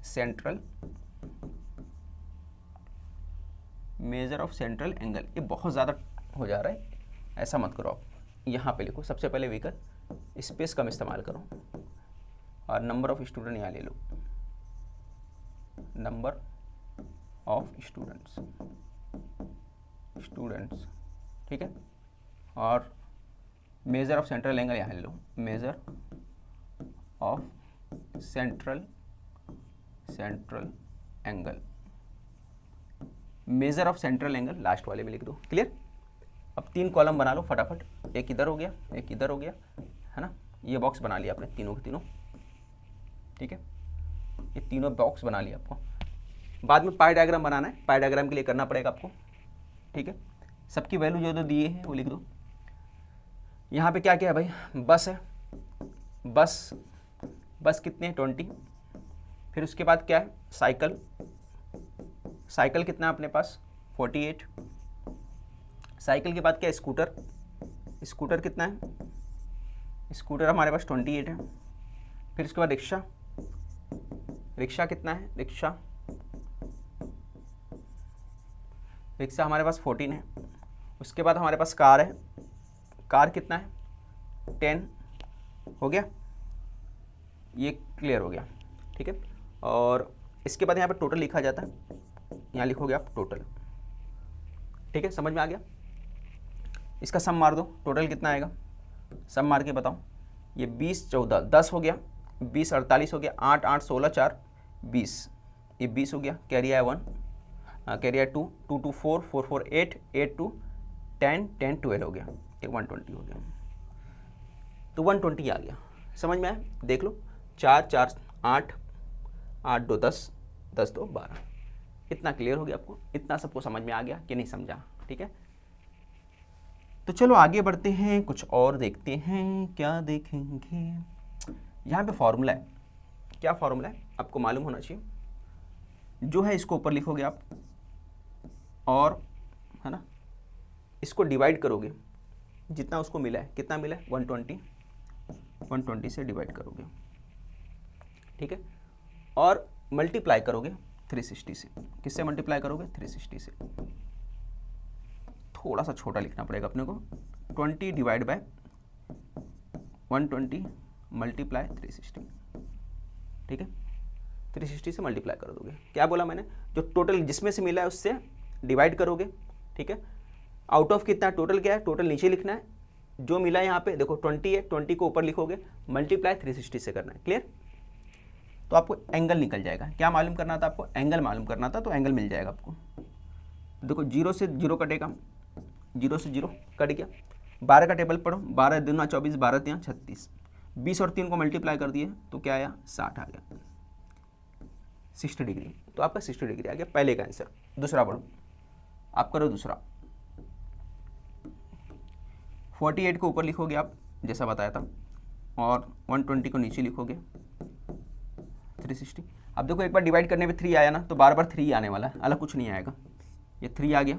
सेंट्रल एंगल। ये बहुत ज़्यादा हो जा रहा है, ऐसा मत करो आप, यहाँ पे लिखो सबसे पहले व्हीकल, स्पेस कम इस्तेमाल करो, और नंबर ऑफ स्टूडेंट यहाँ ले लो, नंबर ऑफ स्टूडेंट्स, ठीक है। और मेजर ऑफ सेंट्रल एंगल यहाँ ले लो, measure of central angle, measure of central angle last वाले में लिख दो। क्लियर। अब 3 कॉलम बना लो फटाफट, एक इधर हो गया, एक इधर हो गया, है ना। ये बॉक्स बना लिया आपने तीनों के तीनों, ठीक है। ये तीनों बॉक्स बना लिया आपको। बाद में पाई डायग्राम बनाना है, पाई डायग्राम के लिए करना पड़ेगा आपको, ठीक है। सबकी वैल्यू जो दिए हैं वो लिख दो। यहाँ पे क्या क्या है भाई, बस है, बस कितने हैं 20। फिर उसके बाद क्या है, साइकिल कितना है अपने पास 48। साइकिल के बाद क्या है, स्कूटर कितना है, स्कूटर हमारे पास 28 है। फिर उसके बाद रिक्शा कितना है, रिक्शा हमारे पास 14 है। उसके बाद हमारे पास कार है, कार कितना है 10 हो गया, ये क्लियर हो गया, ठीक है। और इसके बाद यहाँ पर टोटल लिखा जाता है, यहाँ लिखोगे आप टोटल, ठीक है। समझ में आ गया। इसका सम मार दो, टोटल कितना आएगा, सम मार के बताओ। ये 20 14 10 हो गया, 20 48 हो गया, 8 8 16 4 20, ये 20 हो गया। कैरी आया 1, कैरी आया 2 2 2 4 4 4 8 8 2 10 10 12 हो गया, ये 120 हो गया, तो 120 आ गया। समझ में आया? देख लो, 4 4 8 8 2 10 10 2 12। इतना क्लियर हो गया आपको? इतना सबको समझ में आ गया कि नहीं समझा? ठीक है, तो चलो आगे बढ़ते हैं, कुछ और देखते हैं। क्या देखेंगे? यहाँ पे फॉर्मूला है। क्या फॉर्मूला है आपको मालूम होना चाहिए। जो है इसको ऊपर लिखोगे आप, और है ना, इसको डिवाइड करोगे, जितना उसको मिला है, कितना मिला है 120 से डिवाइड करोगे, ठीक है, और मल्टीप्लाई करोगे 360 से। किससे मल्टीप्लाई करोगे? 360 से। थोड़ा सा छोटा लिखना पड़ेगा अपने को, 20 डिवाइड बाय 120 मल्टीप्लाई 360, ठीक है, 360 से मल्टीप्लाई कर दोगे। क्या बोला मैंने? जो टोटल जिसमें से मिला है उससे डिवाइड करोगे, ठीक है। आउट ऑफ कितना? टोटल क्या है? टोटल नीचे लिखना है। जो मिला है यहाँ पे देखो 20 है, 20 को ऊपर लिखोगे, मल्टीप्लाई 360 से करना है। क्लियर? तो आपको एंगल निकल जाएगा। क्या मालूम करना था आपको? एंगल मालूम करना था, तो एंगल मिल जाएगा आपको। देखो 0 से 0 कटेगा, 0 से 0 कट गया। 12 का टेबल पढ़ो, 12 दूना 24, 12 तिया 36, 20 और 3 को मल्टीप्लाई कर दिए तो क्या आया? 60 आ गया, 60 डिग्री। तो आपका 60 डिग्री आ गया पहले का आंसर। दूसरा पढ़ो, आप करो दूसरा। 48 को ऊपर लिखोगे आप, जैसा बताया था, और 120 को नीचे लिखोगे, 360। अब देखो एक बार डिवाइड करने पे 3 आया ना, तो बार बार 3 आने वाला है, अलग कुछ नहीं आएगा। ये 3 आ गया,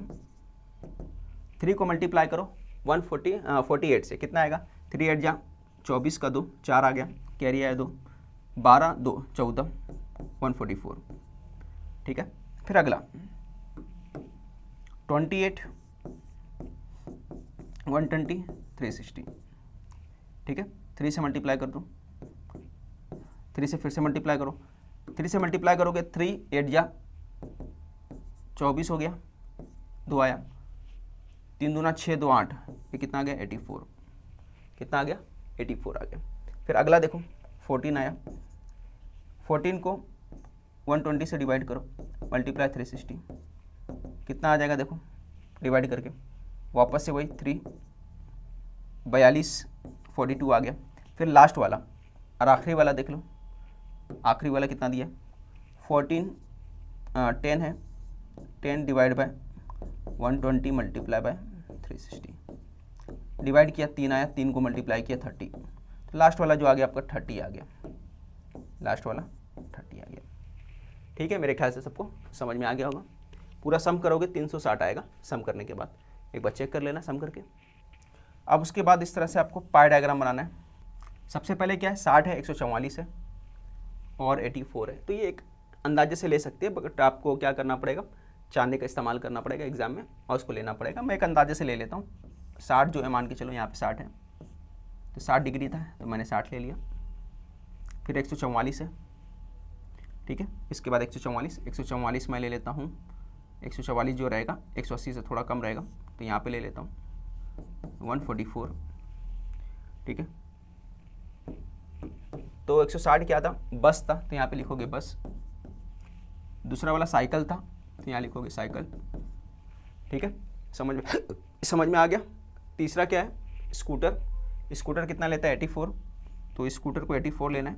3 को मल्टीप्लाई करो 48 से, कितना आएगा? 3 8 जा 24 का 2 4 आ गया, कैरी आया 2, 12 2 14 144, ठीक है। फिर अगला 28 120 360, ठीक है। 3 से मल्टीप्लाई कर दो, 3 से फिर से मल्टीप्लाई करो, 3 से मल्टीप्लाई करोगे 3 8 जा 24 हो गया, 2 आया, 3 दूना 6 2 8, ये कितना आ गया? 84। कितना आ गया? 84 आ गया। फिर अगला देखो 14 आया, 14 को 120 से डिवाइड करो, मल्टीप्लाई 360, कितना आ जाएगा? देखो डिवाइड करके वापस से वही 3 42 42 आ गया। फिर लास्ट वाला और आखिरी वाला देख लो, आखिरी वाला कितना दिया? 14 10 है, 10 divide by 120 multiply by 360, divide किया 3 आया, 3 को मल्टीप्लाई किया 30, तो लास्ट वाला जो आ गया आपका 30 आ गया, लास्ट वाला 30 आ गया। ठीक है, मेरे ख्याल से सबको समझ में आ गया होगा। पूरा सम करोगे 360 आएगा सम करने के बाद, एक बार चेक कर लेना सम करके। अब उसके बाद इस तरह से आपको पाई डायग्राम बनाना है। सबसे पहले क्या है, 60 है, 144 है और 84 है, तो ये एक अंदाजे से ले सकते हैं, बट आपको क्या करना पड़ेगा, चांदे का इस्तेमाल करना पड़ेगा एग्जाम में और उसको लेना पड़ेगा। मैं एक अंदाजे से ले लेता हूँ। 60 जो है मान के चलो यहाँ पे 60 है, तो 60 डिग्री था तो मैंने 60 ले लिया। फिर 144 है, ठीक है, इसके बाद 144 मैं ले लेता हूँ। 144 जो रहेगा 180 से थोड़ा कम रहेगा, तो यहाँ पे ले लेता हूँ 144, ठीक है। तो 160 क्या था, बस था, तो यहाँ पे लिखोगे बस। दूसरा वाला साइकिल था, तो यहाँ लिखोगे साइकिल, ठीक है। समझ में आ गया। तीसरा क्या है, स्कूटर। स्कूटर कितना लेता है 84, तो स्कूटर को 84 लेना है।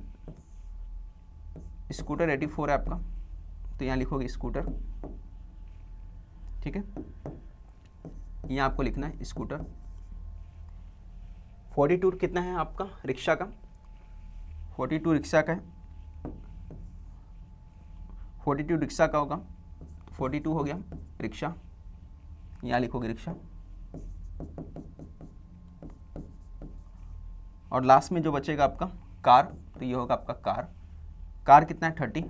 स्कूटर 84 है आपका, तो यहाँ लिखोगे स्कूटर, ठीक है। यहाँ आपको लिखना है स्कूटर। 42 कितना है आपका, रिक्शा का। 42 रिक्शा का है, 42 रिक्शा का होगा, 42 हो गया रिक्शा, यहाँ लिखोगे रिक्शा। और लास्ट में जो बचेगा आपका कार, तो ये होगा आपका कार। कार कितना है 30,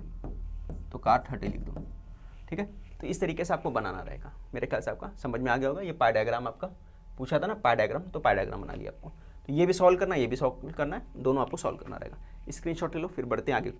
तो कार 30 लिख दो, ठीक है। तो इस तरीके से आपको बनाना रहेगा। मेरे ख्याल से आपका समझ में आ गया होगा। ये पाई डायग्राम आपका पूछा था ना, पाई डायग्राम, तो पाई डायग्राम बना लिया आपको। तो ये भी सॉल्व करना है, ये भी सॉल्व करना है, दोनों आपको सॉल्व करना रहेगा। स्क्रीनशॉट ले लो, फिर बढ़ते हैं आगे।